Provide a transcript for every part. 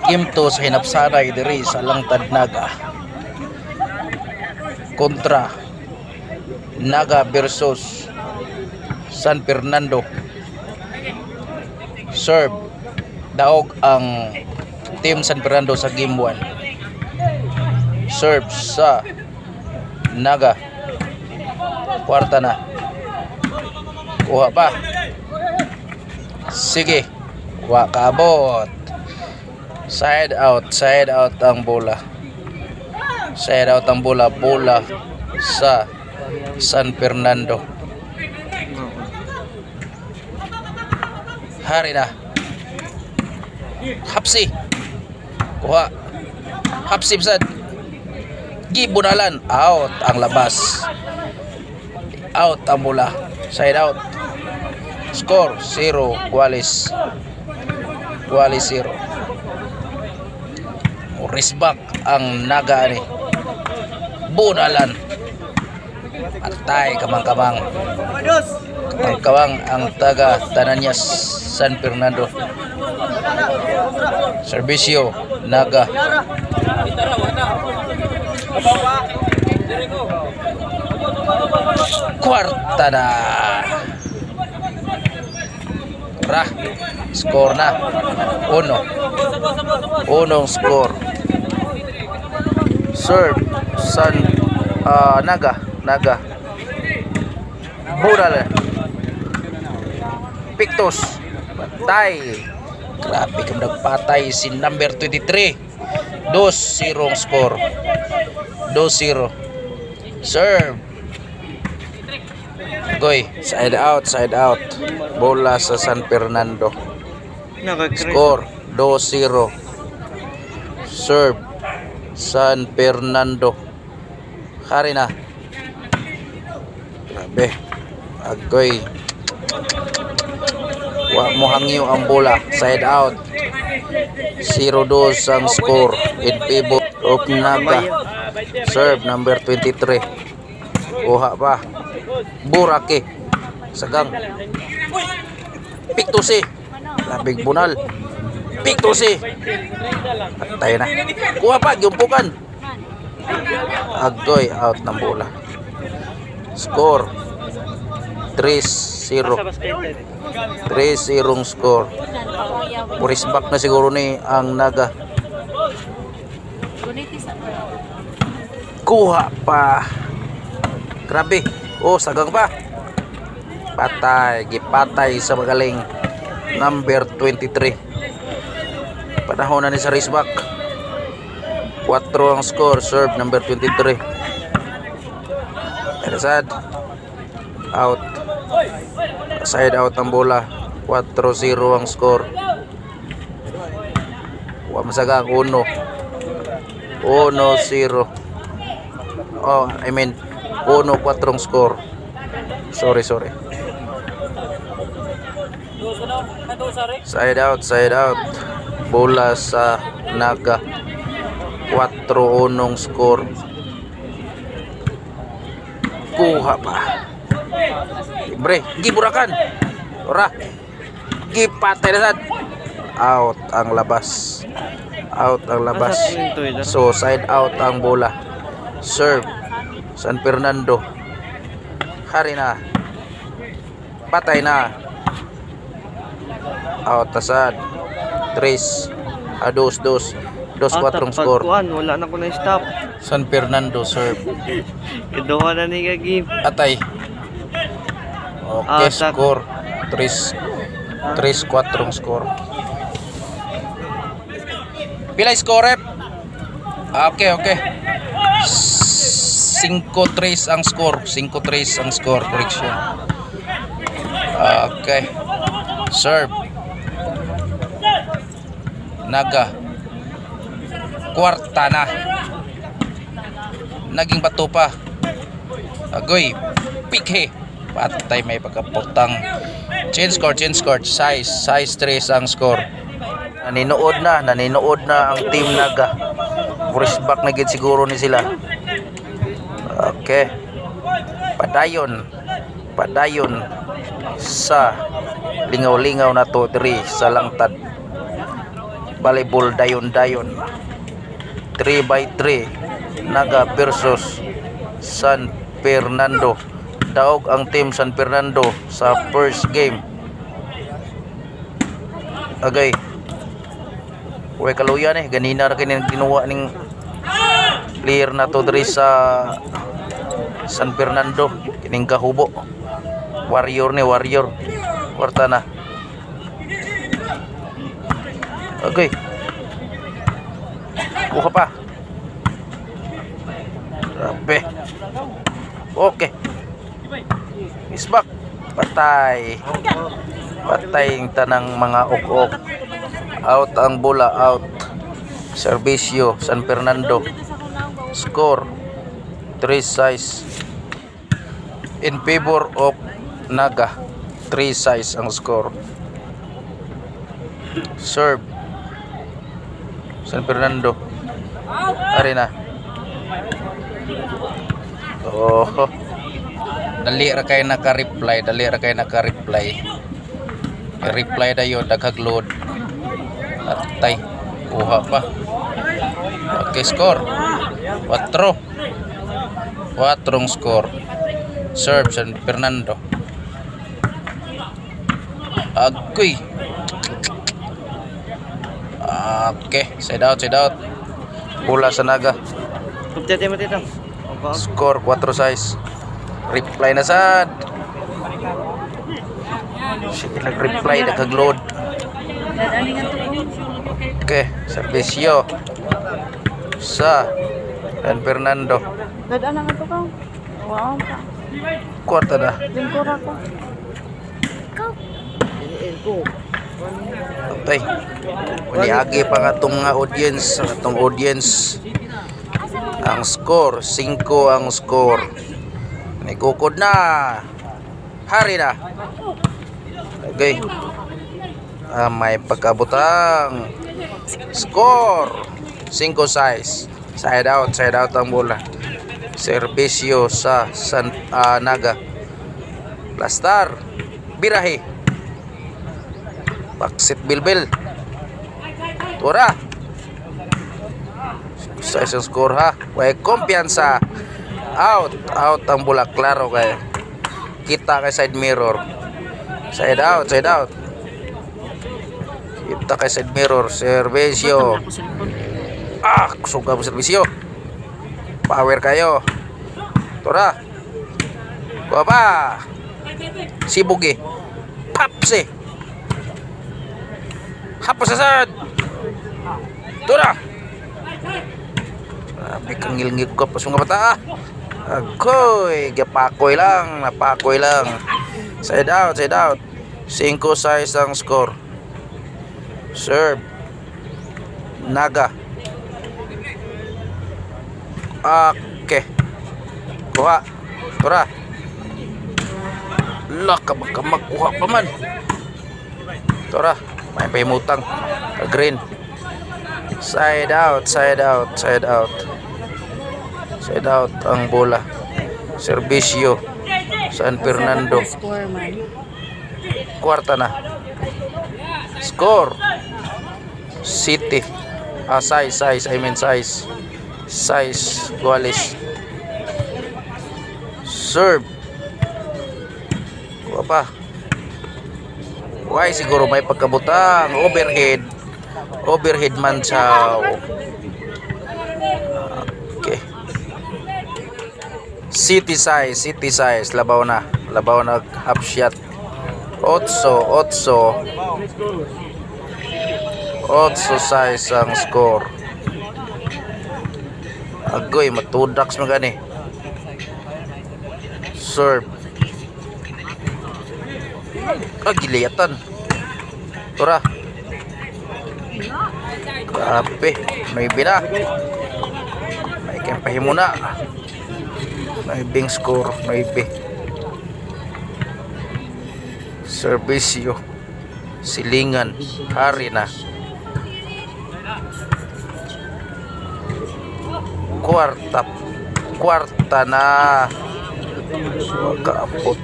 Game 2 sa hinapsaray diri sa Langtad Naga kontra Naga versus San Fernando. Serve daog ang team San Fernando sa game 1. Serve sa Naga. Kwarta na. Kuha pa. Sige. Wa kabot. Side out ang bola. Side out ang bola sa San Fernando. Hari na. Hapsi. Kuha. Hapsi sad. Gibunalan. Out ang labas. Out ang bola. Side out. Score 0. Gualis 0. Risbak ang Naga ni. Bunalan. Atay kamang-kamang. Kamang-kamang ang taga Tananyas San Fernando. Servisyo Naga. Kwarta na. Score na. 1 score. Serve San Naga. Bural. Pictus. Patay. Grabe kang nagpatay si number 23. 2-0 score. 2-0. Serve. Goy, side out. Bola sa San Fernando. Score 2-0. Serve San Fernando. Hari na. Grabe. Agoy. Wa mo hangyo ang bola. Side out. 0-2 ang score. In favor of Naga. Serve number 23. Kuha pa. Burake. Sagang. Piktusi. Labig bunal. Piktusi. Patay na. Kuha pa. Giumpukan. Agoy. Out ng bola. Score 3-0. 3-0 score. Purisbak na siguro ni ang Naga. Kuha pa. Grabe. Sagang pa. Patay. Gipatay sa magaling number 23. Panahon na ni sa Risbak. 4 ang score. Serve number 23. Eresad. Out. Side out ang bola. 4-0 ang score. Wa masagang 1-0. I mean 1-4 ang score. Sorry. Side out. Bola sa Naga. 4-1 score. Kuha pa. Libre. Giburakan. Gipatay na sad. Out ang labas. So side out ang bola. Serve San Fernando. Hari na. Patay na. Out tasad. 2-4 score. Wala na ko na stop. San Fernando serve. Kiduha na ni Gagi. Atay. Okay, score 3-4 score. Pila score rep? Okay. 5-3 ang score. 5-3 ang score. Correction. Okay. Serve. Naga. Kwarta na. Naging bato pa. Agoy. Pikhe. Patay, may pagkaputang. Change score. Size 3 ang score. Naninood na ang team Naga. Purisbak na gid siguro ni sila. Okay. Padayon sa lingaw-lingaw na to diri sa Langtad. volleyball dayon-dayon. 3-3 Naga versus San Fernando. Daog ang team San Fernando sa first game. Agay. Uy kaluyan ganina ra kini ginawa ning player na to diri sa San Fernando, kining kahubo. Warrior. Kwarta na. Okay. Kuha pa. Grabe. Okay. Is back. Patay ang tanang mga ok-ok. Out ang bola, out. Servisyo San Fernando. Score 3-6 in favor of Naga. 3-6 ang score. Serve San Fernando. Arena. Oh. Dali ra kay naka-reply. I-reply dayon daghag-load. Atay. Kuha pa. Okay, score. 4 score. Serve San Fernando. Agoy. Okay, side out. Bola sa Naga. Pagtati mo dito. Score 4-6. Reply na sad. Sige nag-reply nagag-load. Okay, servisyo sa San Fernando. Dadaan nga to ka. Wow pa. Kwarta na. Lingkura ko. Tay. Uniagi pa nga itong audience. Ang score 5 ang score. Nagkukod na. Hari na. Okay. May pagkabutang. Score 5-6. Side out ang bola. Servisyo sa Naga. Plastar. Birahe. Baksit Bilbil. Tura. Sa isang score ha. Way kumpiyansa. Out ang bola. Klaro kay. Kita kay side mirror. Side out. Kita kay side mirror. Servisyo. Suga mo servisyo. Power kayo. Tura. Baba. Sibugi. Papsi. Hapos asad. Tura. Sabi kang ngil-ngil ko pa mga bata. Agoy. Napakoy lang. Side out. 5-6 ang score. Serve. Naga. Okay. Kuha. Tura. Laka baka magkuha pa man. Tura. May pahimutang. Green. Side out ang bola. Servisyo San Fernando. Score man. Kwarta na. Score City. Size Guales. Serve. Kuha pa. Why siguro may pagkabutang. Overhead man siya. Okay. City size. Labaw na half shot. 8 size ang score. Agoy matudraks magani. Serve. Giliyatan. Tura. Grabe. May bina. May kempahimo na. May bing score. May B. Servisyo. Silingan. Hari na. Kwarta na. Wag kaapot.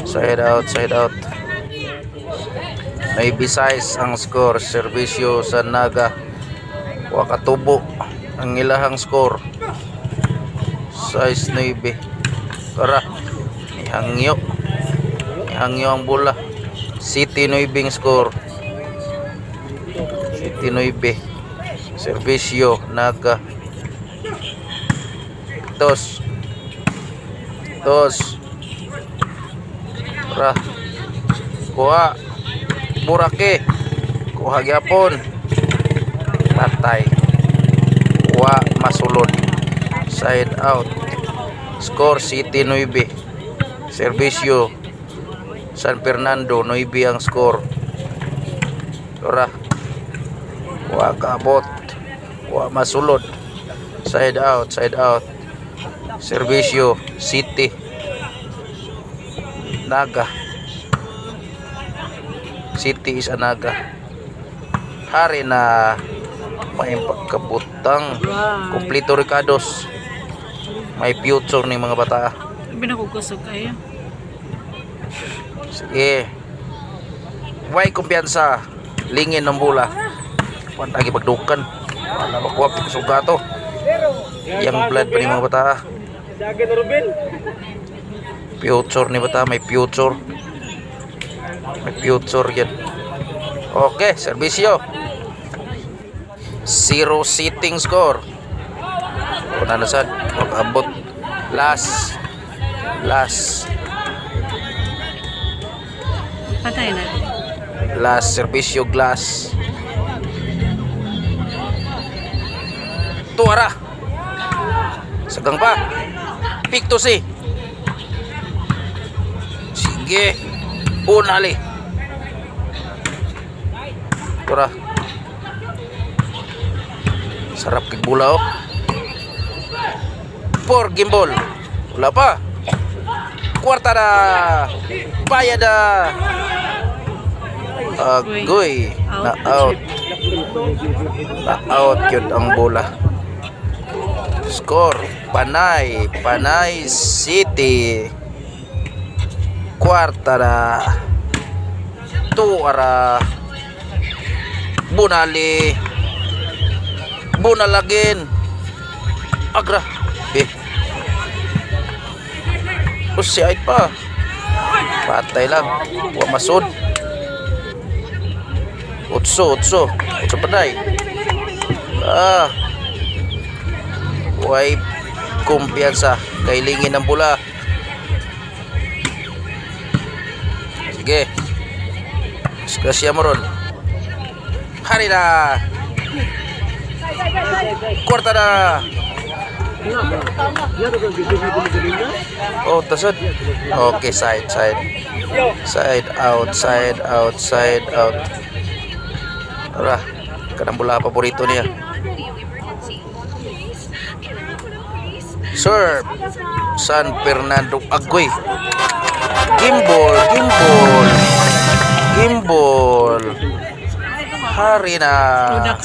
Side out. 9 size ang score. Serbisyo sa Naga. Wakatubo ang ilahang score. Size 9. Tara. Ihangyo. Ihangyo ang bola. City 9 score. City 9. Serbisyo Naga. Dos. Tara. Kuha. Burake. Kuha gyapon. Patay. Kuha masulod. Side out. Score City 9. Serbisyo San Fernando 9 ang score. Tara. Kuha kabot. Kuha masulod. Side out. Serbisyo City Naga. City is a Naga. Hari na may pagkabutang. Kompleto Ricardos. May future ni mga bata. Binakukusog kayo. Sige. Way kumpiyansa. Lingin ng bola. Lagi pagdukan. Wala makuha pagkusuga to. Yang blood pa ni mga bata. Future ni bata. May future. May future yan. Okay, serbisyo. 0 sitting score. Una na sad. Mag-abot. Last. Patay na. Last serbisyo glass. Tuara. Sagang pa. Pick to si. Sige. Unali. Tuara. Sarap kig bola oh. For gimbal. Wala pa. Kwarta na. Bayad na. Agoy. Na out. Na out yun ang bola. Score. Panay City. Kwarta na. Tuara. Bunalagin. Agra. Si ay pa. Patay lang. Wa masud. Utso panay. Way kumpiyansa. Kailingin ng bola. Sige. Disgrasya mo ron. Hari na. Kwarta na. Oh, tasod. Okay, side out. Tara, kanang bola paborito niya. Serve San Fernando Agoy. Gimbal. Hari na.